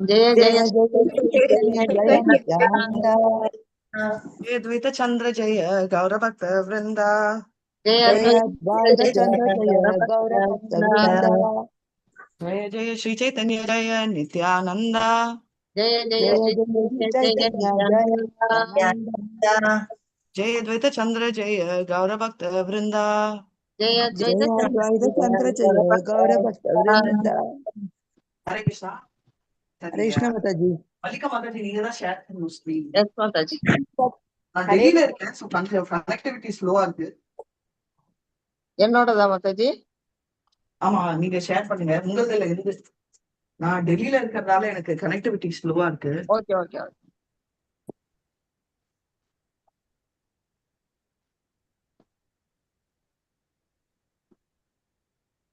जय जय जय जय श्री चैतन्य जय नित्यानंद जय द्वैत चंद्र जय गौरभक्त वृंदा जय जय अद्वैत द्वैत चंद्र जय गौर भक्त वृंद जय जय श्री चैतन्य जय नित्यानंद जय जय जय श्री जय श्री चैतन्य चैतन्य जय जय नित्यानंद नित्यानंद जय द्वैत चंद्र जय गौरभक्त वृंदा जय जय अद्वैत चंद्र द्वैत जय चंद्र जय गौर भक्त वृंद हरे कृष्णा हरे कृष्ण माता जी மல்லிகா மாதாஜி நீங்க தான் ஷேர் பண்ணணும் ஸ்கிரீன். यस माता जी நான் டெல்லியில இருக்கேன், ஸோ கனெக்டிவிட்டி ஸ்லோவா இருக்கு. என்னோடதா மாதாஜி ஆமா, நீங்க ஷேர் பண்ணுங்க உங்களதுல இருந்து. நான் டெல்லியில இருக்கிறதால எனக்கு கனெக்டிவிட்டி ஸ்லோவா இருக்கு. Okay okay okay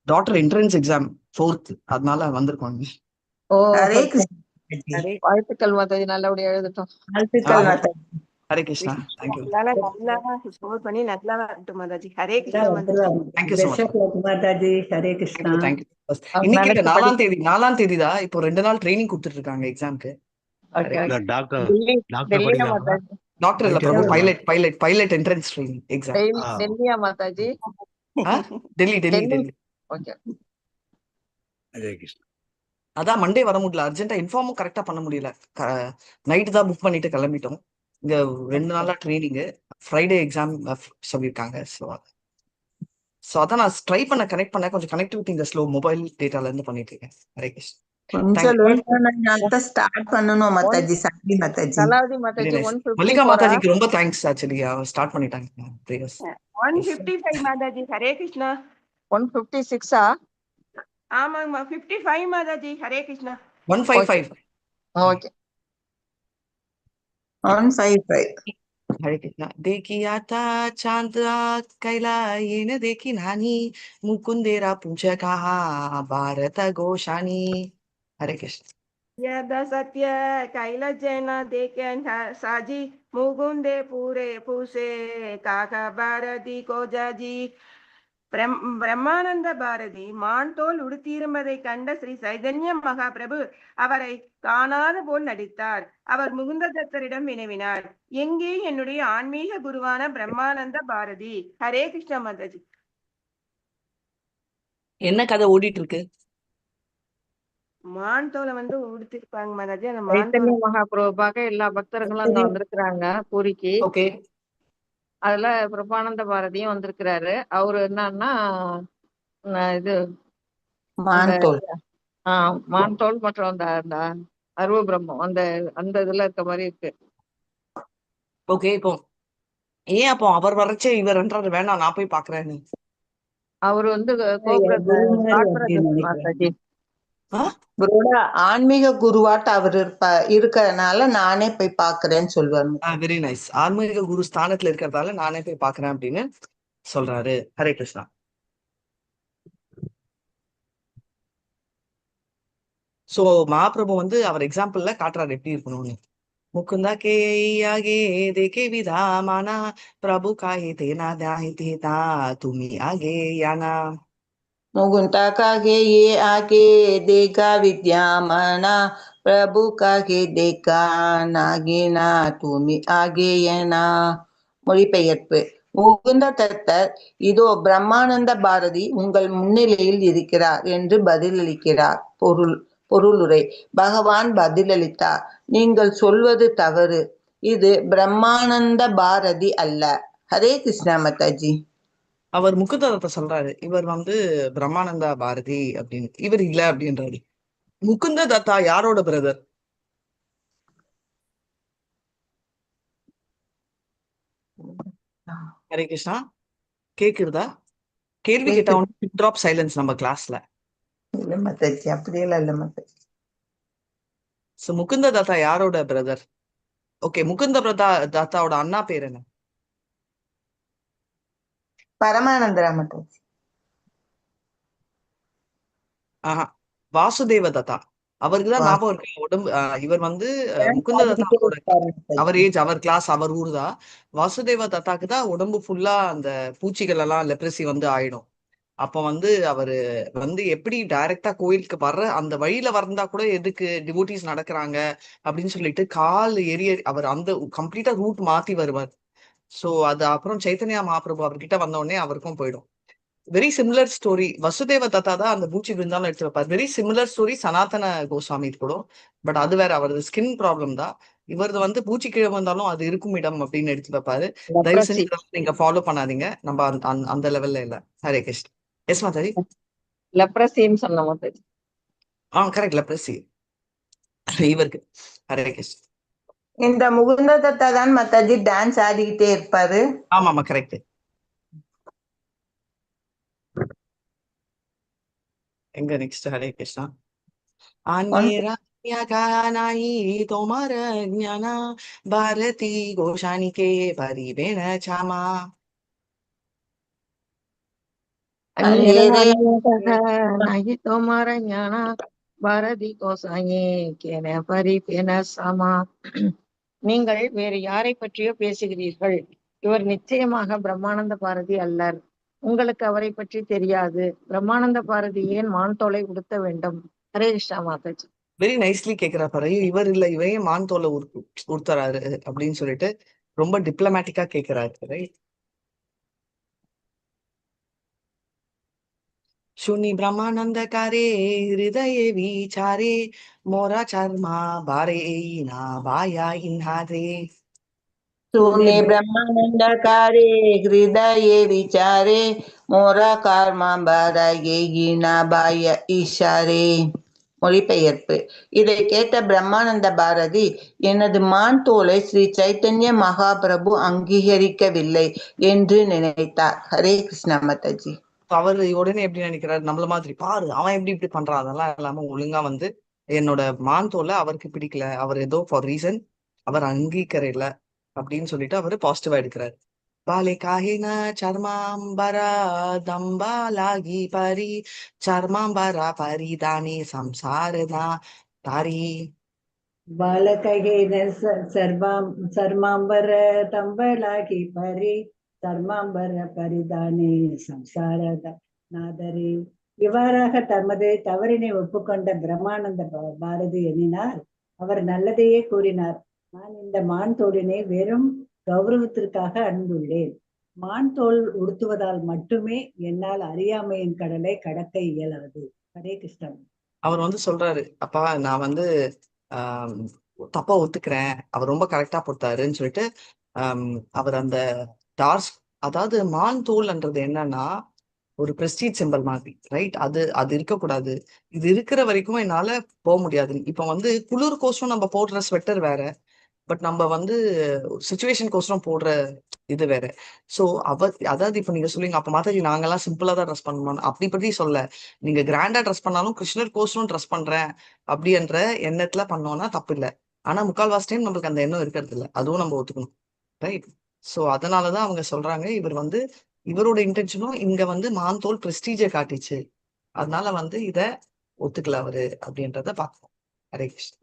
doctor entrance exam 4th, அதனால வந்திருக்கோங்க. ஓ हरे okay. कृष्ण வாழ்த்துக்கள் மாதாஜி நல்லபடியா எழுதட்டும் வாழ்த்துக்கள் மாதா ஹரே கிருஷ்ணா, தேங்க்யூ. ஸ்கோர் பண்ணி நல்லா வரட்டும் Mataji. Hare Krishna Mataji. Thank you so much. माता जी हरे कृष्णा தேங்க்யூ. அவங்க இன்னைக்கு நினைச்ச 4ஆம் தேதி தான். இப்போ 2 நாள் ட்ரைனிங் கொடுத்துட்டு இருக்காங்க எக்ஸாம்க்கு. ஓகே இல்ல ஓகே டாக்டர் டெல்லியா படிக்கிறாங்களா? மாதாஜி டாக்டர் இல்ல Prabhu, pilot entrance training exam. டெல்லியா மாதாஜி டெல்லி. டெல்லி ஓகே ஹரே கிருஷ்ணா. அதான் மண்டே வர முடியல, அர்ஜென்ட்டா இன்ஃபார்மும் கரெக்டா பண்ண முடியல. நைட்டு தான் புக் பண்ணிட்டு கிளம்பிட்டோம். இங்க 2 நாளா ட்ரைனிங், ஃப்ரைடே எக்ஸாம் சொல்லியிருக்காங்க. ஸோ அதான் நான் ட்ரை பண்ண கனெக்ட் பண்ண கொஞ்சம் கனெக்டிவிட்டி இந்த ஸ்லோ மொபைல் டேட்டால இருந்து பண்ணிட்டு இருக்கேன். ஹரே கிருஷ்ணா. கொஞ்சம் லேட்டா நான் ஸ்டார்ட் பண்ணணும் மாதாஜி சாரி மாதாஜி கலாவதி மாதாஜி மல்லிகா 154 மாதாஜிக்கு ரொம்ப தேங்க்ஸ். ஆக்சுவலி ஸ்டார்ட் பண்ணிட்டாங்க prayers. 155 மாதாஜி. ஹரே கிருஷ்ணா. 156 ஆமாங்கம்மா 55 மாதாஜி. ஹரே கிருஷ்ணா. 155. ஓகே 155 हरे कृष्णा. देखिया था चांद कैला ये न देखी नानी मुकुंदेरा पूछ कहा भारत घोषानी. हरे कृष्ण. यद सत्य कैलजन देखें साजी मुकुंदे पूरे पूसे काका பாரதி கோஜாஜி. பிரம்மானந்த பாரதி மான்தோல் உடுத்தியிருப்பதை கண்ட ஸ்ரீ சைதன்ய மகாபிரபு அவரை காணாத போல் நடித்தார். அவர் முகுந்த தத்தரிடம் வினவினார், எங்கே என்னுடைய ஆன்மீக குருவான பிரம்மானந்த பாரதி? ஹரே கிருஷ்ணா மாதாஜி. என்ன கதை ஓடிட்டு இருக்கு? மான்தோலை உடுத்திருப்பாங்க மாதாஜி. அந்த சைத்தன்ய மான்தோலை மகாபிரபுவாக எல்லா பக்தர்களும் அங்க வந்திருக்கிறாங்க பூரிக்கு. ஓகே. அதுல பிரபானந்த பாரதியும் வந்திருக்கிறாரு. அவரு என்னன்னா இது மான்தோல் மான்தோல் மற்றும் அந்த அந்த அருவ பிரம்மம் அந்த அந்த இதுல இருக்க மாதிரி இருக்கு. ஓகே. இப்போ ஏன் அப்போ அவர் வரைச்சே இவர் என்றாரு வேணாம் நான் போய் பாக்குறேன்னு? அவரு கோபுரத்தை காட்டுறது மாதாஜி. இவரோட ஆன்மீக குருவாட்ட அவர் இருக்கறதுனால நானே போய் பாக்குறேன்னு சொல்லுவாங்க. Very nice. ஆன்மீக குரு ஸ்தானத்துல இருக்கிறதால நானே போய் பாக்குறேன் அப்படின்னு சொல்றாரு. ஹரே கிருஷ்ணா. சோ மகாபிரபு அவர் எக்ஸாம்பிள்ல காட்டுறாரு எப்படி இருக்கணும்னு. मुकुंदा के आगे देखे विधा माना प्रभु काहे तेना दाहि देता तुम्ही आगे याना. मुकुंदा काहे ये आगे देखा विद्यामाना प्रभु काहे देखा नागिना तुमि आगे येना. மொழிபெயர்ப்பு. முகுந்த தத்தர் இதோ பிரம்மானந்த பாரதி உங்கள் முன்னிலையில் இருக்கிறார் என்று பதிலளிக்கிறார். பொருளுரை. பகவான் பதிலளித்தார், நீங்கள் சொல்வது தவறு, இது பிரம்மானந்த பாரதி அல்ல. ஹரே கிருஷ்ணா மாதாஜி. அவர் முகுந்ததத்தை சொல்றாரு, இவர் பிரம்மானந்தா பாரதி அப்படின்னு. இவர் இல்ல அப்படின்றாரு. முகுந்த தத்தா யாரோட பிரதர்? ஹரே கிருஷ்ணா. கேக்குறதா? கேள்வி கேட்டவன் ட்ராப் சைலன்ஸ் நம்ம கிளாஸ்ல. இல்ல மாதாஜி, அப்படியெல்லாம் இல்ல மாதாஜி. சோ முகுந்த தத்தா யாரோட பிரதர்? ஓகே, முகுந்த தத்தாவோட அண்ணா பேர் என்ன? பரமானந்தரா மாதாஜி. வாசுதேவ தத்தா. அவருக்குதான் ஞாபகம் இருக்கு உடம்பு. இவர் முகுந்த தத்தாவோட அவர் ஏஜ், அவர் கிளாஸ், அவர் ஊர் தான். வாசுதேவ தத்தாக்கு தான் உடம்பு ஃபுல்லா அந்த பூச்சிகள் எல்லாம் லெப்ரசி ஆயிடும். அப்ப வந்து அவரு வந்து எப்படி டைரக்டா கோயிலுக்கு வர்ற அந்த வழியில வந்தா கூட எதுக்கு டிவோட்டிஸ் நடக்கிறாங்க அப்படின்னு சொல்லிட்டு கால் எரிய அவர் அந்த கம்ப்ளீட்டா ரூட் மாத்தி வருவார். சோ அது அப்புறம் சைத்தன்யா மகாபிரபு அவர்கிட்ட வந்த உடனே அவருக்கும் போயிடும். Very similar story. Vasudeva Datta தான் அந்த பூச்சி விழுந்தாலும் எடுத்து வைப்பார். Very similar story Sanatana Goswami கூட. பட் அது வேற, அவரது ஸ்கின் ப்ராப்ளம் தான். இவரது வந்து பூச்சி கீழே வந்தாலும் அது இருக்கும் இடம் அப்படின்னு எடுத்து வைப்பாரு. தயவு லெப்ரசி செஞ்சு இதெல்லாம் நீங்க ஃபாலோ பண்ணாதீங்க. நம்ம அந்த லெவல்ல இல்ல. ஹரே கிருஷ்ணா. எஸ் மாதாஜி. லெப்ரசின்னு சொன்ன மாதாஜி. கரெக்ட், லெப்ரசி இவருக்கு. ஹரே கிருஷ்ணா. இந்த முகுந்த தத்தா தான் மாதாஜி டான்ஸ் ஆடிக்கிட்டே இருப்பாரு. ஆமாமா, கரெக்ட். எங்க நெக்ஸ்ட்? ஹரே கிருஷ்ணா. ஆன்யேரா नाही तोमर ज्ञाना भारती गोशानी के परिवेण क्षमा அந்நேரே नहीं तुम्हारा ज्ञाना பாரதி கோசாயே கேன பரிபென சமா. நீங்கள் வேறு யாரை பற்றியோ பேசுகிறீர்கள். இவர் நிச்சயமாக பிரம்மானந்த பாரதி அல்லர். உங்களுக்கு அவரை பற்றி தெரியாது. பிரம்மானந்த பாரதி ஏன் மான் தோலை உடுத்த வேண்டும்? ஹரே கிருஷ்ணா மாதாஜி. வெரி நைஸ்லி கேக்குறா பாரு. இவர் இல்ல, இவன் மான் தோலை உடுத்துறாரு அப்படின்னு சொல்லிட்டு ரொம்ப டிப்ளமேட்டிக்கா கேக்குறாரு. ரைட். शुनि ब्रह्मानंदकारे हृदय विचारे मोरा चर्मा बारे ना बाया इन्हारे शून्य ब्रह्मानंदकारे हृदये विचारे मोरा கார்மாம்பராயே ஈனாபாய ஈஷாரே. மொழிபெயர்ப்பு. இதை கேட்ட பிரம்மானந்த பாரதி, எனது மான் தோலை ஸ்ரீ சைத்தன்ய மகாபிரபு அங்கீகரிக்கவில்லை என்று நினைத்தார். ஹரே கிருஷ்ணா மாதாஜி. அவர் உடனே எப்படி நினைக்கிறாரு, நம்மள மாதிரி பாரு அவன் எப்படி இப்படி பண்றான், அதெல்லாம் இல்லாம ஒழுங்கா வந்து என்னோட மான் தோலை அவருக்கு பிடிக்கல, அவர் ஏதோ ஃபார் ரீசன் அவர் அங்கீகரிக்கல அப்படின்னு சொல்லிட்டு அவரு பாசிட்டிவா எடுக்கிறாரு. பாலே காஹின சர்மாம்பரா தம்பாலாகி பரி சர்மாம்பரா பரிதானி சம்சாரதா தாரி. ಬಾಲಕಗೆ ಸರ್ಮಾಂಬರ ತಂಬಲಾಗಿ ಪರಿ சர்மாம்பர பரிதானே சம்சாரத நாதரே. இவ்வாறாக தமது தவறினை ஒப்புக்கொண்ட பிரம்மானந்த பாரதி எண்ணினார். அவர் நல்லதையே கூறினார். நான் இந்த மான் தோலினை வெறும் கௌரவத்திற்காக அணிந்துள்ளேன். மான் தோல் உடுத்துவதால் மட்டுமே என்னால் அறியாமையின் கடலை கடக்க இயலாது. ஹரே கிருஷ்ணன். அவர் வந்து சொல்றாரு, அப்பா நான் வந்து தப்பா ஒத்துக்கிறேன், அவர் ரொம்ப கரெக்டா போட்டாருன்னு சொல்லிட்டு அவர் அந்த டார்ஸ், அதாவது மான் தோல்ன்றது என்னன்னா ஒரு பிரஸ்டீஜ் சிம்பல் மாதிரி, ரைட்? அது இருக்கக்கூடாது. இது இருக்கிற வரைக்கும் என்னால போக முடியாது. இப்ப வந்து குளிர்கோசரம் நம்ம போடுற ஸ்வெட்டர் வேற, பட் நம்ம வந்து சுச்சுவேஷனுக்கோசரம் போடுற இது வேற. சோ அதாவது இப்ப நீங்க சொல்லுவீங்க, அப்ப மாதாஜி நாங்கெல்லாம் சிம்பிளா தான் ட்ரெஸ் பண்ணுவோம். அப்படி பற்றி சொல்ல, நீங்க கிராண்டா ட்ரெஸ் பண்ணாலும் கிருஷ்ணர் கோசரம் ட்ரெஸ் பண்றேன் அப்படின்ற எண்ணத்துல பண்ணோம்னா தப்பு இல்லை. ஆனா முக்கால்வாசி டைம் நம்மளுக்கு அந்த எண்ணம் இருக்கிறது இல்லை, அதுவும் நம்ம ஒத்துக்கணும், ரைட்? சோ அதனாலதான் அவங்க சொல்றாங்க, இவர் வந்து இவரோட இன்டென்ஷனும் இங்க வந்து மான் தோல் பிரஸ்டீஜை காட்டிச்சு, அதனால வந்து இத ஒத்துக்கல அவரு அப்படின்றத பார்க்கணும். ஹரே கிருஷ்ணா.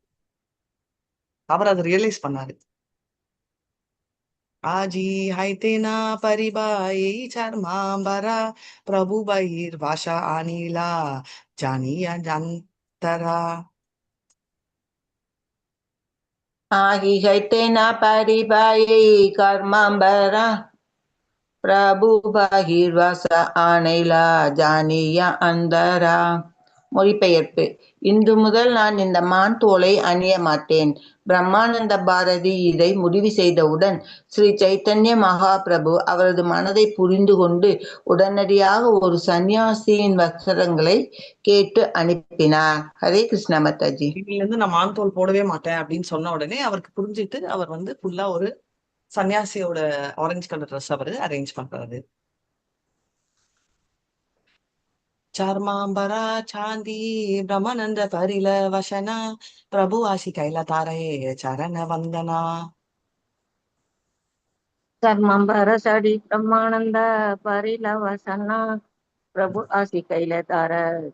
அவர் அதை ரியலைஸ் பண்ணாரு. आजी हायतेना परिबाई चर्मांबरा प्रभु बहिर भाषा अनिला जानिया जंतरा. ஆகிகைத்தேனா பரிபாயை கர்மாம்பரா பிரபு பகிர்வாச ஆனைலா ஜானியா அந்தரா. மொழிபெயர்ப்பு. இன்று முதல் நான் இந்த மான் தோலை அணிய மாட்டேன். பிரம்மானந்த பாரதி இதை முடிவு செய்தவுடன் ஸ்ரீ சைத்தன்ய மகாபிரபு அவரது மனதை புரிந்து கொண்டு உடனடியாக ஒரு சன்னியாசியின் வஸ்திரங்களை கேட்டு அனுப்பினார். ஹரே கிருஷ்ணா மாதாஜி. இன்னில இருந்து நான் மான் தோல் போடவே மாட்டேன் அப்படின்னு சொன்ன உடனே அவருக்கு புரிஞ்சுட்டு அவர் வந்து ஃபுல்லா ஒரு சன்னியாசியோட ஆரஞ்சு கலர் ட்ரெஸ் அவரு அரேஞ்ச் பண்றாரு. चर्मांबरा चांदी ब्रह्मानंद परिल वशना प्रभु आशी कैला तारे चरण वंदना. சர்மம்பர சடி பிரம்மானந்த பரிலவசனா பிரபு ஆசி கைல தார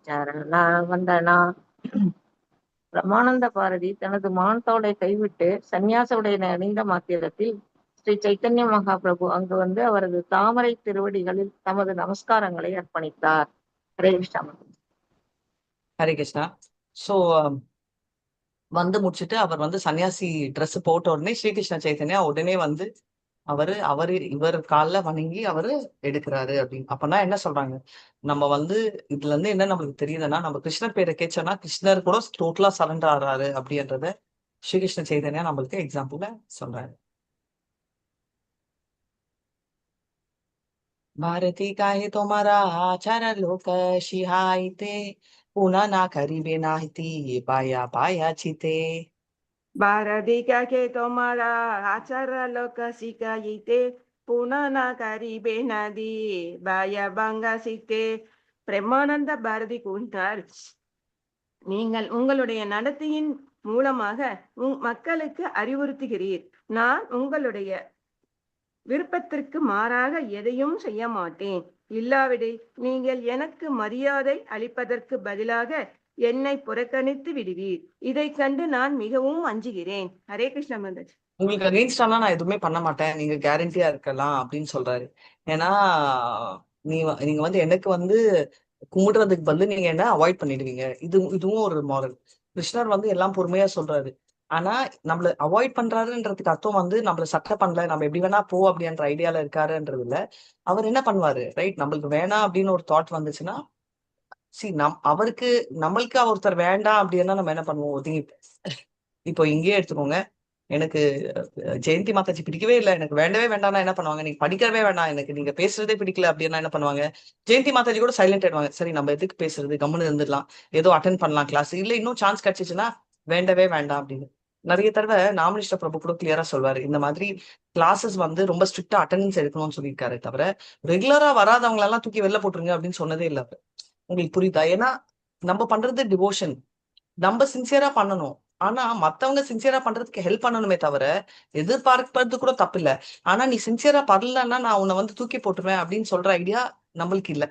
சரண வந்தனா. பிரம்மானந்த பாரதி தனது மான் தோலை கைவிட்டு சந்நியாச உடையினை அணிந்த மாத்திரத்தில் ஸ்ரீ சைத்தன்ய மகாபிரபு அங்கு வந்து அவரது தாமரை திருவடிகளில் தமது நமஸ்காரங்களை அர்ப்பணித்தார். ஹரே கிருஷ்ணா. ஹரே கிருஷ்ணா. ஸோ வந்து முடிச்சுட்டு அவர் வந்து சன்னியாசி ட்ரெஸ் போட்ட உடனே ஸ்ரீகிருஷ்ண சைத்தன்யா உடனே வந்து இவர் காலில் வணங்கி அவரு எடுக்கிறாரு அப்படின்னு. அப்பனா என்ன சொல்றாங்க, நம்ம வந்து இதுல இருந்து என்ன நம்மளுக்கு தெரியுதுன்னா, நம்ம கிருஷ்ணர் பேரை கேட்சோம்னா கிருஷ்ணர் கூட டோட்டலா சரண்டர் ஆறாரு அப்படின்றத ஸ்ரீகிருஷ்ண சைதன்யா நம்மளுக்கு எக்ஸாம்பிள சொல்றாரு. भारती काहे तुम्हारा आचार लोक शिहाइते पुन्हा ना करीबे नाहिती पाया पाया चिते. பாரதிகே தோமாரா ஆச்சார லோக சிகாயித்தே புனனா கரிபே நதி பாய பங்க சித்தே. பிரம்மானந்த பாரதி கூறினார், நீங்கள் உங்களுடைய நடத்தையின் மூலமாக மக்களுக்கு அறிவுறுத்துகிறீர். நான் உங்களுடைய விருப்பத்திற்கு மாறாக எதையும் செய்ய மாட்டேன். இல்லாவிடில் நீங்கள் எனக்கு மரியாதை அளிப்பதற்கு பதிலாக என்னை புறக்கணித்து விடுவீர். இதை கண்டு நான் மிகவும் அஞ்சுகிறேன். ஹரே கிருஷ்ண மந்தாஜி. உங்களுக்கு அகெயின்ஸ்டாலாம் நான் எதுவுமே பண்ண மாட்டேன், நீங்க கேரண்டியா இருக்கலாம் அப்படின்னு சொல்றாரு. ஏன்னா நீங்க வந்து எனக்கு வந்து கும்பிடுறதுக்கு பதில் நீங்க என்ன அவாய்ட் பண்ணிடுவீங்க. இதுவும் ஒரு மாரல். கிருஷ்ணர் வந்து எல்லாம் பொறுமையா சொல்றாரு. ஆனா நம்மள அவாய்ட் பண்றாருன்றதுக்கு அர்த்தம் வந்து நம்மள சட்டை பண்ணல, நம்ம எப்படி வேணா போ அப்படின்ற ஐடியால இருக்காருன்றது இல்ல. அவர் என்ன பண்ணுவாரு, ரைட், நம்மளுக்கு வேணாம் அப்படின்னு ஒரு தாட் வந்துச்சுன்னா, அவருக்கு நம்மளுக்கு ஒருத்தர் வேண்டாம் அப்படின்னா நம்ம என்ன பண்ணுவோம், ஒதுங்கி. இப்போ இங்கேயே எடுத்துக்கோங்க, எனக்கு ஜெயந்தி மாதாஜி பிடிக்கவே இல்லை, எனக்கு வேண்டவே வேண்டாம்னா என்ன பண்ணுவாங்க, நீங்க படிக்கவே வேண்டாம், எனக்கு நீங்க பேசுறதே பிடிக்கல அப்படின்னா என்ன பண்ணுவாங்க, ஜெயந்தி மாதாஜி கூட சைலண்ட் ஆயிடுவாங்க. சரி நம்ம எதுக்கு பேசுறது, கம்முன்னு இருந்துடலாம், ஏதோ அட்டென்ட் பண்ணலாம் கிளாஸ், இல்ல இன்னும் சான்ஸ் கிடைச்சிச்சுன்னா வேண்டவே வேண்டாம் அப்படின்னு. நிறைய தடவை நாமனிஷ்ட பிரபு கூட கிளியரா சொல்வாரு, இந்த மாதிரி கிளாஸஸ் வந்து ரொம்ப ஸ்ட்ரிக்டா அட்டெண்டன்ஸ் எடுக்கணும்னு சொல்லியிருக்காரு தவிர ரெகுலரா வராதவங்க எல்லாம் தூக்கி வெளில போட்டுருங்க அப்படின்னு சொன்னதே இல்லை. உங்களுக்கு புரியுதா? ஏன்னா நம்ம பண்றது டிவோஷன், நம்ம சின்சியரா பண்ணணும். ஆனா மத்தவங்க சின்சியரா பண்றதுக்கு ஹெல்ப் பண்ணணுமே தவிர எதிர்பார்ப்பது கூட தப்பு இல்ல. ஆனா நீ சின்சியரா பண்ணலன்னா நான் உன்னை வந்து தூக்கி போட்டுருவேன் அப்படின்னு சொல்ற ஐடியா நம்மளுக்கு இல்ல.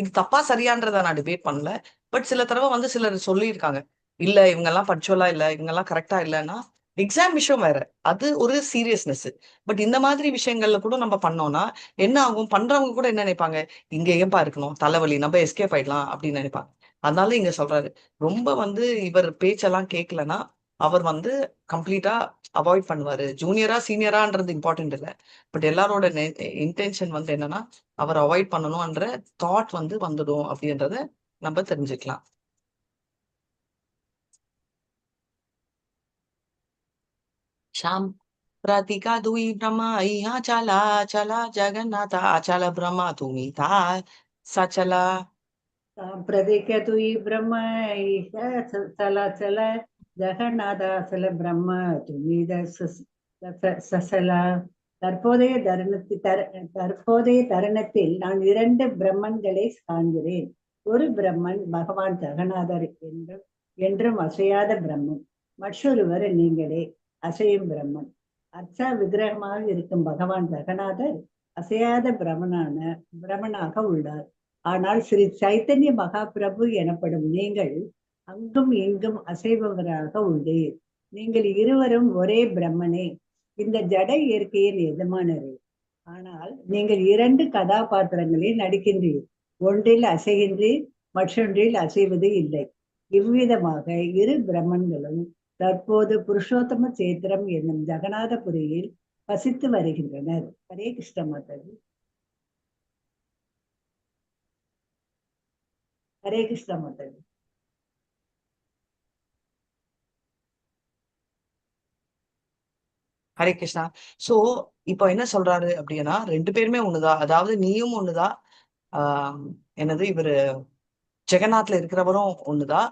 இது தப்பா சரியான்றத நான் டிபேட் பண்ணல. பட் சில தடவை வந்து சிலர் சொல்லியிருக்காங்க, இல்ல இவங்க எல்லாம் பட்சுவலா இல்ல, இவங்க எல்லாம் கரெக்டா இல்லைன்னா எக்ஸாம் விஷயம் வேற, அது ஒரு சீரியஸ்னஸ். பட் இந்த மாதிரி விஷயங்கள்ல கூட நம்ம பண்ணோம்னா என்ன ஆகும், பண்றவங்க கூட என்ன நினைப்பாங்க, இங்க ஏன்பா இருக்கணும், தலைவலி, நம்ம எஸ்கேப் ஆயிடலாம் அப்படின்னு நினைப்பாங்க. அதனால இங்க சொல்றாரு, ரொம்ப வந்து இவர் பேச்செல்லாம் கேட்கலன்னா அவர் வந்து கம்ப்ளீட்டா அவாய்ட் பண்ணுவாரு. ஜூனியரா சீனியரான்றது இம்பார்ட்டன்ட் இல்லை, பட் எல்லாரோட இன்டென்ஷன் வந்து என்னன்னா அவர் அவாய்ட் பண்ணணும்ன்ற தாட் வந்து வந்துடும் அப்படின்றத நம்ம தெரிஞ்சுக்கலாம். ஷாம் பிரதிகா துய் பிரம்மா ஐயா சலா சலா ஜெகநாதா அச்சல பிரம்மா துமி தா சச்சலா. பிரதிகது பிரம்ம சலாச்சல ஜெகநாதாசல பிரம்ம துமித சசலா. தற்போதைய தருணத்தில் நான் 2 பிரம்மன்களை காண்கிறேன். ஒரு பிரம்மன் பகவான் ஜெகநாதர் என்றும் அசையாத பிரம்மன். மற்றொருவர் நீங்களே, அசையும் பிரம்மன். அர்ச்சா விக்கிரகமாக இருக்கும் பகவான் ஜெகநாதர் அசையாத பிரமனாக உள்ளார். ஆனால் ஸ்ரீ சைத்தன்ய மகாபிரபு எனப்படும் நீங்கள் அங்கும் இங்கும் அசைபவராக உள்ளீர். நீங்கள் இருவரும் ஒரே பிரம்மனே, இந்த ஜட இயற்கையின் எஜமானரே. ஆனால் நீங்கள் 2 கதாபாத்திரங்களில் நடிக்கின்றீர். ஒன்றில் அசைகின்றீர், மற்றொன்றில் அசைவது இல்லை. இவ்விதமாக 2 பிரம்மன்களும் தற்போது புருஷோத்தம சேத்திரம் என்னும் ஜெகநாதபுரியில் வசித்து வருகின்றனர். ஹரே கிருஷ்ண மாதாஜி. ஹரே கிருஷ்ண மாதாஜி. ஹரே கிருஷ்ணா. சோ இப்போ என்ன சொல்றாரு அப்படின்னா, 2 பேருமே ஒண்ணுதான், அதாவது நீயும் ஒண்ணுதான், என்னது இவரு ஜெகநாத்ல இருக்கிறவரும் ஒண்ணுதான்.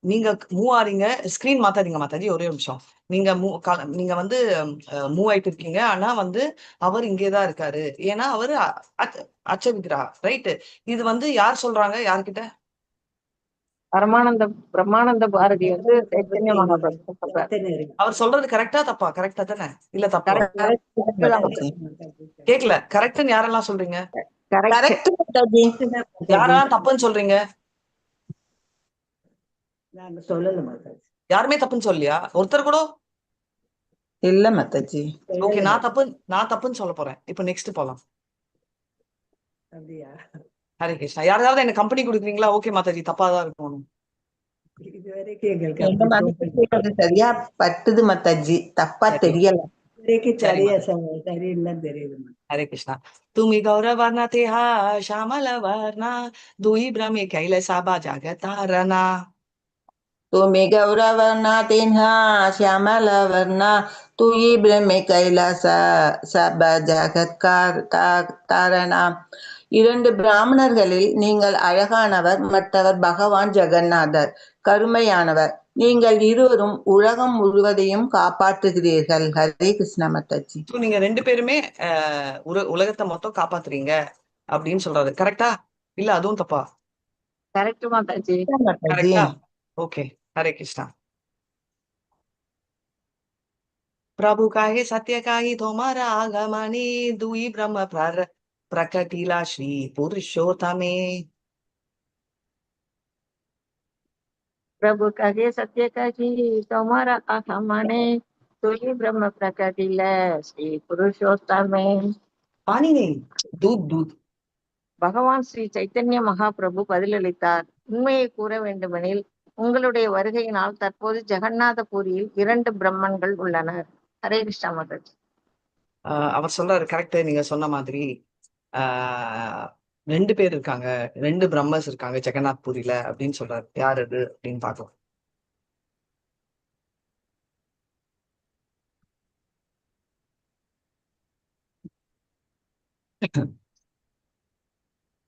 நீங்க மூவ் ஆறீங்க, ஸ்கிரீன் மாத்தாதீங்க மாதாஜி, ஒரே நிமிஷம். நீங்க வந்து மூவ் ஆயிட்டு இருக்கீங்க, ஆனா வந்து அவர் இங்கேதான் இருக்காரு. ஏன்னா அவரு அச்சவிக்கிறா, ரைட்டு. இது வந்து யார் சொல்றாங்க, யார்கிட்ட? பிரம்மானந்த பாரதி வந்து சைத்தன்ய மகாபிரபு சொல்றாரு. அவர் சொல்றது கரெக்டா தப்பா? கரெக்டா தானே, இல்ல தப்பா? கரெக்ட். கேக்கல, கரெக்ட்னு யாரெல்லாம் சொல்றீங்க? கரெக்ட். யாரெல்லாம் தப்புன்னு சொல்றீங்க? நாங்க சொல்லல மாதாஜி. யாருமே தப்புன்னு சொல்லியா? ஒருத்தர் கூட இல்ல மாதாஜி. ஓகே, நான் தப்புன்னு சொல்ல போறேன். இப்ப நெக்ஸ்ட் போலாம். அப்படியா? ஹரே கிருஷ்ணா. யாராவது எனக்கு கம்பெனி கொடுக்குறீங்களா? ஓகே மாதாஜி, தப்பா தான் இருக்கும். இதுவரைக்கும் எங்களுக்கு எங்க அப்படி மனசு தோணல. அது சரியா பட்டுது மாதாஜி, தப்பா சரி, தெரியல. இதுவரைக்கும் சரி சரியா மாதாஜி. சரியில்லைன்னு தெரியுது. ஹரே கிருஷ்ணா. துமி கௌரவர்ண தேஹா ஷாமல வர்ணா துயி பிரமே கைலசாபா ஜகதாரணா. तुम्ही गौरवर्णा तेन्हा श्यामलवर्णा तुयी ब्रह्मे கைலாசா தாரணா. இரண்டு பிராமணர்களில் நீங்கள் அழகானவர், மற்றவர் பகவான் ஜெகநாதர் கருமையானவர். நீங்கள் இருவரும் உலகம் முழுவதையும் காப்பாற்றுகிறீர்கள். ஹரே கிருஷ்ணா மாதாஜி. ஸோ நீங்க 2 பேருமே உலகத்தை மொத்தம் காப்பாத்துறீங்க அப்படின்னு சொல்றாரு. கரெக்டா? இல்ல அதுவும் தப்பா? கரெக்ட் மாதாஜி. மாதாஜி கரெக்டா? ஓகே. ஹரே கிருஷ்ணா. प्रभु काहे सत्य काहे तोमारा आगमने दुई ब्रह्म प्रकटिला श्री पुरुषोत्तमे. प्रभु कहे सत्य कही तुम्हारा आगमने तुही ब्रह्म प्रकटिल श्री पुरुषोत्तमे. पानी नहीं, दूध दूध. பகவான் ஸ்ரீ சைத்தன்ய மகாபிரபு பதிலளித்தார், உண்மையை கூற வேண்டுமெனில் உங்களுடைய வருகையினால் தற்போது ஜெகநாதபுரியில் 2 பிரம்மன்கள் உள்ளனர். ஹரே கிருஷ்ணா மாதாஜி. அவர் சொல்றாரு கரெக்ட், நீங்க சொன்ன மாதிரி 2 பேர் இருக்காங்க, 2 பிரம்மஸ் இருக்காங்க ஜெகநாத் புரியில அப்படின்னு சொல்றாரு. யார் அது அப்படின்னு பார்க்கலாம்.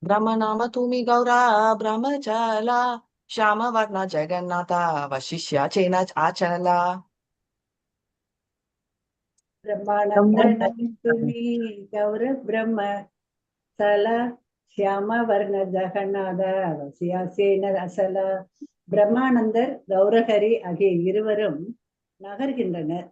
ब्रह्म नाम तुमी गौरा ब्रह्मचाला श्याम वर्ण जगन्नाथा वशिष्या चेन आचला. பிரம்மானந்தம் துமி கௌர பிரம்ம சல சியாம வர்ண ஜகநாத வசியாசேன அசல. பிரம்மானந்தர் கௌரஹரி ஆகிய இருவரும் நகர்கின்றனர்.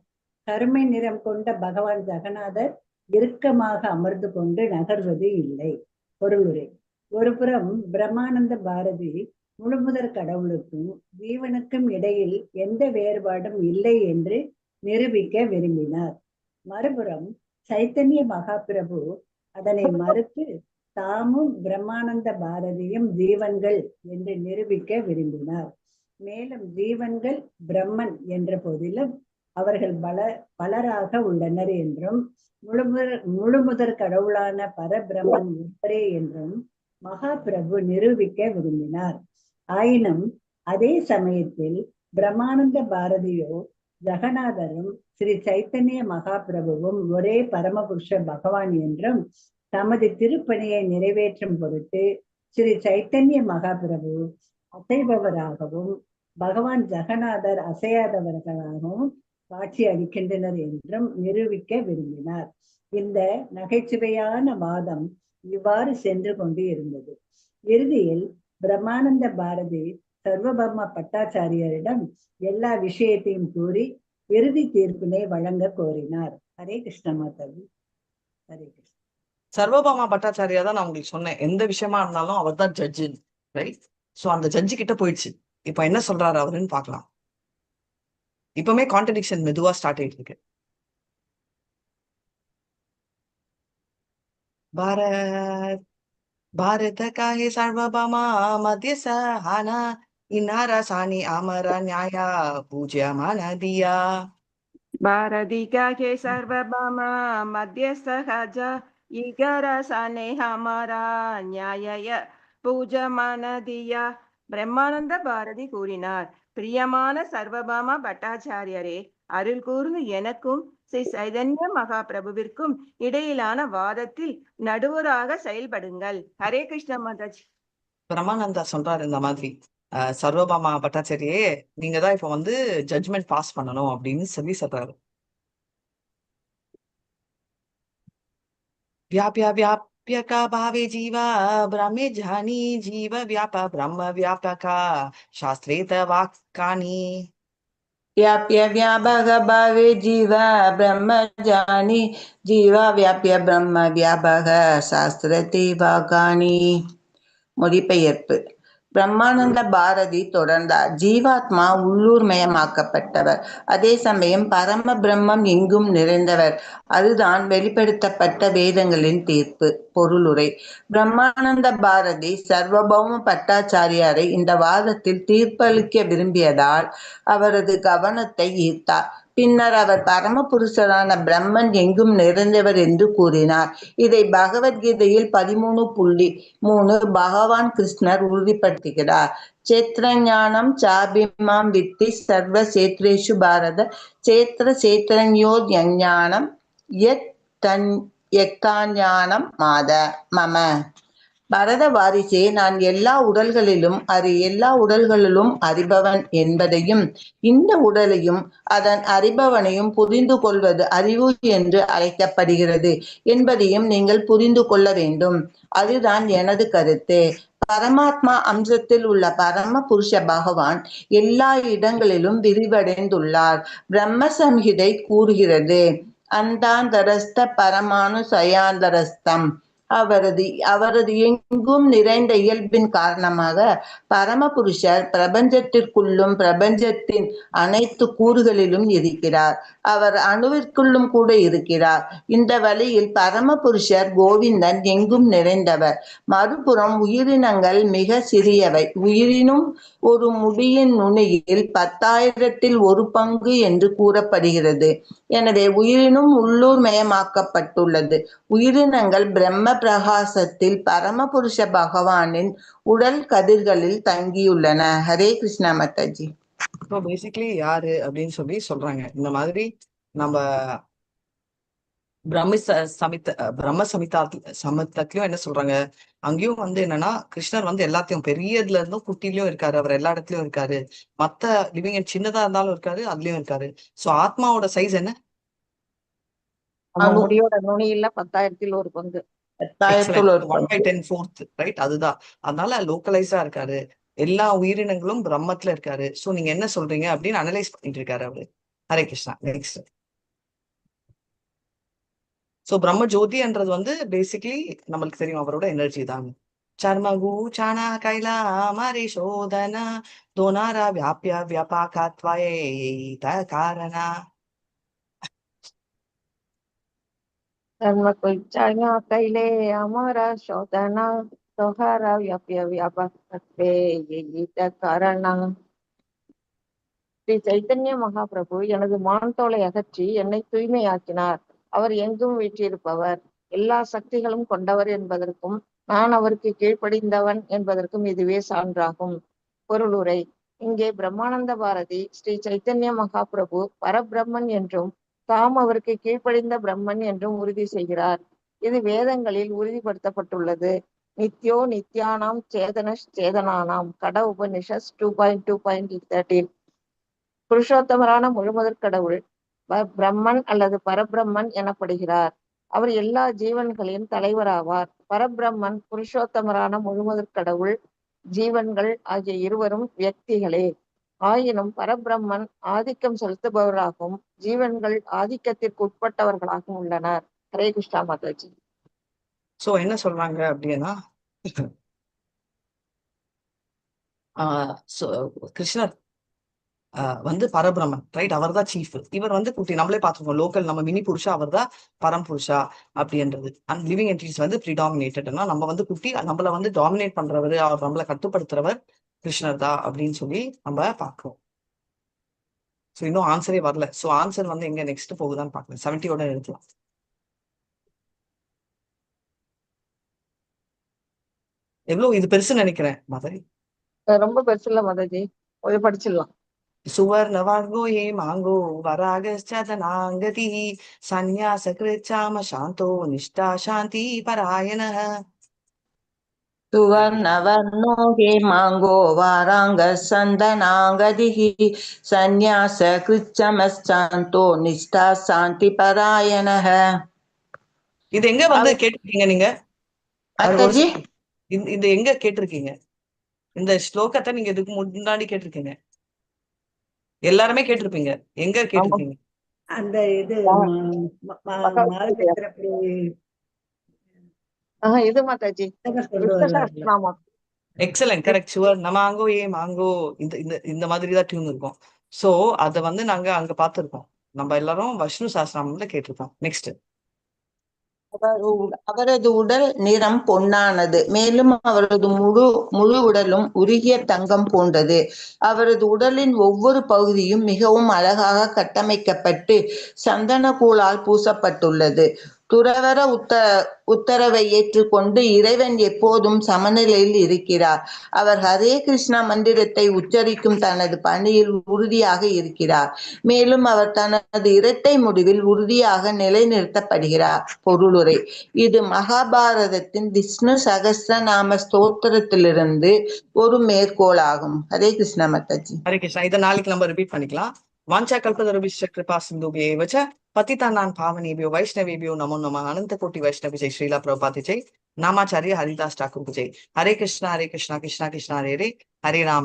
கருமை நிறம் கொண்ட பகவான் ஜெகநாதர் இறுக்கமாக அமர்ந்து கொண்டு நகர்வது இல்லை. பொருளுரை. ஒருபுறம் பிரம்மானந்த பாரதி முழுமுதற் கடவுளுக்கும் ஜீவனுக்கும் இடையில் எந்த வேறுபாடும் இல்லை என்று நிரூபிக்க விரும்பினார். மறுபுறம் சைத்தன்ய மகாபிரபு அதனை மறுத்து தாமும் பிரம்மானந்த பாரதியும் ஜீவன்கள் என்று நிரூபிக்க விரும்பினார். மேலும் ஜீவன்கள் பிரம்மன் என்ற போதிலும் அவர்கள் பலராக உள்ளனர் என்றும் முழுமுதற் கடவுளான பரபிரம்மன் ஒருவரே என்றும் மகாபிரபு நிரூபிக்க விரும்பினார். ஆயினும் அதே சமயத்தில் பிரம்மானந்த பாரதியோ ஜெகநாதரும் ஸ்ரீ சைத்தன்ய மகாபிரபுவும் ஒரே பரமபுருஷ பகவான் என்றும் தமது திருப்பணியை நிறைவேற்றும் பொருட்டு ஸ்ரீ சைத்தன்ய மகாபிரபு அசைபவராகவும் பகவான் ஜெகநாதர் அசையாதவர்களாகவும் காட்சி அளிக்கின்றனர் என்றும் நிரூபிக்க விரும்பினார். இந்த நகைச்சுவையான வாதம் இவ்வாறு சென்று கொண்டு இருந்தது. இறுதியில் பிரம்மானந்த பாரதி சர்வபர்ம பட்டாச்சாரியரிடம் எல்லா விஷயத்தையும் கூறி இறுதி தீர்ப்பினை வழங்க கோரினார். ஹரே கிருஷ்ண மாதாஜி. ஹரே கிருஷ்ண. சர்வபாமா பட்டாச்சாரியா தான் நான் உங்களுக்கு சொன்னேன், எந்த விஷயமா இருந்தாலும் அவர் தான் ஜட்ஜு, ரைட்? ஸோ அந்த ஜட்ஜு கிட்ட போயிடுச்சு. இப்போ என்ன சொல்றாரு அவருன்னு பார்க்கலாம். இப்பவுமே கான்ட்ரடிக்ஷன் மெதுவா ஸ்டார்ட் ஆயிட்டு இருக்கு. भारत काहे सार्वभौमा मध्य सहाना इनारा सानी अमर न्याय पूज्यमान दिया. பாரதி காகே சர்வபாமா மத்திய சகஜ இகர சனே ஹமாரா நியாய பூஜமானதியா. பிரம்மானந்த பாரதி கூறினார், பிரியமான சர்வபாமா பட்டாச்சாரியரே, அருள் கூர்ந்து எனக்கும் ஸ்ரீ சைதன்ய மகாபிரபுவிற்கும் இடையிலான வாதத்தில் நடுவராக செயல்படுங்கள். ஹரே கிருஷ்ண மாதாஜி. பிரம்மானந்தா சொல்றாரு இந்த மாதிரி, சர்வபாமா பட்டாச்சாரியே, நீங்க தான் இப்ப ஜட்ஜ்மெண்ட் பாஸ் பண்ணணும் அப்படின்னு சொல்லி சொல்றாரு. व्याप्य व्याप्य का भावे जीवा ब्रह्मे जानी जीव व्याप ब्रह्म व्यापका शास्त्रेत वाक्यानि. व्याप्य व्यापक भावे जीवा ब्रह्म जानी जीवा व्याप्य ब्रह्म व्यापக சாஸ்திரத்தை வாகாணி. மொழிபெயர்ப்பு. பிரம்மானந்த பாரதி தொடர்ந்தார். ஜீவாத்மா உள்ளூர்மயமாக்கப்பட்டவர், அதே சமயம் பரம பிரம்மம் எங்கும் நிறைந்தவர். அதுதான் வெளிப்படுத்தப்பட்ட வேதங்களின் தீர்ப்பு. பொருளுரை. பிரம்மானந்த பாரதி சர்வபௌம பட்டாச்சாரியாரை இந்த வாதத்தில் தீர்ப்பளிக்க விரும்பியதால் அவரது கவனத்தை ஈர்த்தார். பின்னர் அவர் பரமபுருஷரான பிரம்மன் எங்கும் நிறைந்தவர் என்று கூறினார். இதை பகவத்கீதையில் 13.3 பகவான் கிருஷ்ணர் உறுதிப்படுத்துகிறார். சேத்ரஞானம் சாபிமாம் வித்தி சர்வ சேத்ரேஷு பாரத சேத்ர சேத்ரஞோத்ஞானம் யத்தாஞானம் மாத மம. பரத வாரிசே, நான் எல்லா உடல்களிலும் அறிபவன் என்பதையும் இந்த உடலையும் அதன் அறிபவனையும் புரிந்து கொள்வது அறிவு என்று அழைக்கப்படுகிறது என்பதையும் நீங்கள் புரிந்து கொள்ள வேண்டும். அதுதான் எனது கருத்து. பரமாத்மா அம்சத்தில் உள்ள பரம புருஷ பகவான் எல்லா இடங்களிலும் விரிவடைந்துள்ளார். பிரம்ம சம்ஹிதை கூறுகிறது, அந்தாந்தரஸ்த பரமானு சயாந்தரஸ்தம். அவரது எங்கும் நிறைந்த இயல்பின் காரணமாக பரமபுருஷர் பிரபஞ்சத்திற்குள்ளும் பிரபஞ்சத்தின் அனைத்து கூறுகளிலும் இருக்கிறார். அவர் அணுவிற்குள்ளும் கூட இருக்கிறார். இந்த வழியில் பரமபுருஷர் கோவிந்தன் எங்கும் நிறைந்தவர். மறுபுறம் உயிரினங்கள் மிக சிறியவை. உயிரினும் ஒரு முடியின் நுனியில் 10,000ல் 1 பங்கு என்று கூறப்படுகிறது. எனவே உயிரினும் உள்ளூர் மயமாக்கப்பட்டுள்ளது. உயிரினங்கள் பிரம்ம பிரகாசத்தில் பரமபுருஷ பகவானின் உடல் கதிர்களில் தங்கியுள்ளன. ஹரே கிருஷ்ணா மாதாஜி. ஸோ பேசிக்கலி யாரு அப்படின்னு சொல்லி சொல்றாங்க. இந்த மாதிரி நம்ம பிரம்ம சமித்தத்திலயும் என்ன சொல்றாங்க, அங்கேயும் வந்து என்னன்னா கிருஷ்ணர் வந்து எல்லாத்தையும் பெரியதுல இருந்தும் குட்டிலயும் இருக்காரு, அவர் எல்லா இடத்துலயும் இருக்காரு, மத்த லிவிங் சின்னதா இருந்தாலும் இருக்காரு, அதுலயும் இருக்காரு. சோ ஆத்மாவோட சைஸ் என்ன? நம்ம முடியோட நுனியில 10,000ல் 1 பங்கு. 10,000ல் 1 1/10 ரைட். அதுதான். அதனால லோக்கலைஸா இருக்காரு, எல்லா உயிரினங்களும் பிரம்மத்துல இருக்காரு. சோ நீங்க என்ன சொல்றீங்க அப்படின்னு அனலைஸ் பண்ணிட்டு இருக்காரு அவரு. ஹரே கிருஷ்ணா. நெக்ஸ்ட். சோ பிரம்ம ஜோதின்றது வந்து பேசிக்கலி நம்மளுக்கு தெரியும் அவரோட எனர்ஜி தான். சர்மகு சானா கைலா மாரி சோதனா தோனாரா வியாபிய வியாபாகாத்வய காரணா. धर्म को इच्छा कैले हमारा शोधना तोहारा व्याप्य व्यापकत्वे यही காரணா. ஸ்ரீ சைத்தன்ய மகாபிரபு எனது மான்தோலை அகற்றி என்னை தூய்மையாக்கினார். அவர் எங்கும் வீற்றிருப்பவர், எல்லா சக்திகளும் கொண்டவர் என்பதற்கும் நான் அவருக்கு கீழ்ப்படிந்தவன் என்பதற்கும் இதுவே சான்றாகும். பொருளுரை. இங்கே பிரம்மானந்த பாரதி ஸ்ரீ சைத்தன்ய மகாபிரபு பரபிரம்மன் என்றும் தாம் அவருக்கு கீழ்ப்படிந்த பிரம்மன் என்றும் உறுதி செய்கிறார். இது வேதங்களில் உறுதிப்படுத்தப்பட்டுள்ளது. நித்யோ நித்யானாம் சேதனானாம் கட உபனிஷத் 2.2.13. புருஷோத்தமரான முழுமுதற் கடவுள் பிரம்மன் அல்லது பரபிரம்மன் எனப்படுகிறார். அவர் எல்லா ஜீவன்களின் தலைவராவார். பரபிரம்மன் புருஷோத்தமரான முழுமுதற் கடவுள், ஜீவன்கள் ஆகிய இருவரும் வியக்திகளே. ஆயினும் பரபிரம்மன் ஆதிக்கம் செலுத்துபவராகவும் ஜீவன்கள் ஆதிக்கத்திற்கு உட்பட்டவர்களாகவும் உள்ளனர். ஹரே கிருஷ்ணா மாதாஜி. சோ என்ன சொல்றாங்க அப்படின்னா, கிருஷ்ணர் வந்து பரபிரமன் ரைட். அவர் தான் சீஃப். இவர் வந்து குட்டி. நம்மளே பார்த்துருக்கோம் லோக்கல், நம்ம மினி புருஷா, அவர் தான் பரம் புருஷா அப்படின்றது. அண்ட் லிவிங் என்டிட்டிஸ் வந்து ப்ரிடாமினேட்டட்னா நம்ம வந்து குட்டி, நம்மள வந்து டாமினேட் பண்றவர், அவர் நம்மளை கட்டுப்படுத்துறவர் கிருஷ்ணர் தான் அப்படின்னு சொல்லி நம்ம பார்க்கிறோம். ஸோ இன்னும் ஆன்சரே வரல. ஸோ ஆன்சர் வந்து எங்க நெக்ஸ்ட் போகுதான்னு பார்க்கலாம். 70யோட எடுக்கலாம். எவ்வளவு இது பெருசுன்னு நினைக்கிறேன் மாதாஜி. ரொம்ப பெருசு இல்ல மாதாஜி, ஒரு படிச்சிடலாம். சுவர்ண வார்கோ ஏ மாங்கோ வராகதி சந்நியாச கிருச்சாம சாந்தோ நிஷ்டா சாந்தி பராயணः. சுவர்ணவர்ணோ ஹே மாங்கோ வாராங்க சந்தனாங்கதிஹி சந்நியாச கிருச்சமஸ்சாந்தோ நிஷ்டா சாந்தி பராயணः. இது எங்க வந்து கேட்டிருக்கீங்க நீங்க? மாதாஜி, இது எங்க கேட்டிருக்கீங்க? இந்த ஸ்லோகத்தை நீங்க இதுக்கு முன்னாடி கேட்டிருக்கீங்க? எல்லாருமே கேட்டிருப்பீங்க. எங்க கேட்டிருக்கீங்க? அந்த இது இது மாதாஜி சொல்லுவாங்க. சஹஸ்ரநாமம். Excellent, correct, sure. நமாங்கோ ஏ மாங்கோ இந்த இந்த இந்த மாதிரி தான் டியூன் இருக்கும். சோ அத வந்து நாங்க அங்க பார்த்திருக்கோம். நம்ம எல்லாரும் விஷ்ணு சஹஸ்ரநாமம்ல கேட்டிருப்போம். நெக்ஸ்ட். அவரது உடல் நிறம் பொன்னானது, மேலும் அவரது முழு உடலும் உருகிய தங்கம் போன்றது. அவரது உடலின் ஒவ்வொரு பகுதியும் மிகவும் அழகாக கட்டமைக்கப்பட்டு சந்தனக்கூழால் பூசப்பட்டுள்ளது. துறவற உத்தரவை ஏற்றுக்கொண்டு இறைவன் எப்போதும் சமநிலையில் இருக்கிறார். அவர் ஹரே கிருஷ்ணா மந்திரத்தை உச்சரிக்கும் தனது பணியில் உறுதியாக இருக்கிறார். மேலும் அவர் தனது இரட்டை முடிவில் உறுதியாக நிலைநிறுத்தப்படுகிறார். பொருளுரை: இது மகாபாரதத்தின் விஷ்ணு சகஸ்ரநாம ஸ்தோத்திரத்திலிருந்து ஒரு மேற்கோளாகும். ஹரே கிருஷ்ணா மாதாஜி. ஹரே கிருஷ்ணா. இதை நாளைக்கு நம்ம ரிப்பீட் பண்ணிக்கலாம். வாஞ்சா கல்பதருபிஷ்ட கிருபா சிந்துபியே வச்ச பதிதானான் பாவனேபியோ வைஷ்ணவேபியோ நமோ நம. அனந்த கோட்டி வைஷ்ணவி ஜெய். ஸ்ரீலா பிரபாதி ஜெய். நாமாச்சாரிய ஹரிதாஸ் டாக்கூர் ஜெய். ஹரே கிருஷ்ணா கிருஷ்ணா கிருஷ்ணா கிருஷ்ணா ஹரே ஹரே, ஹரே ராம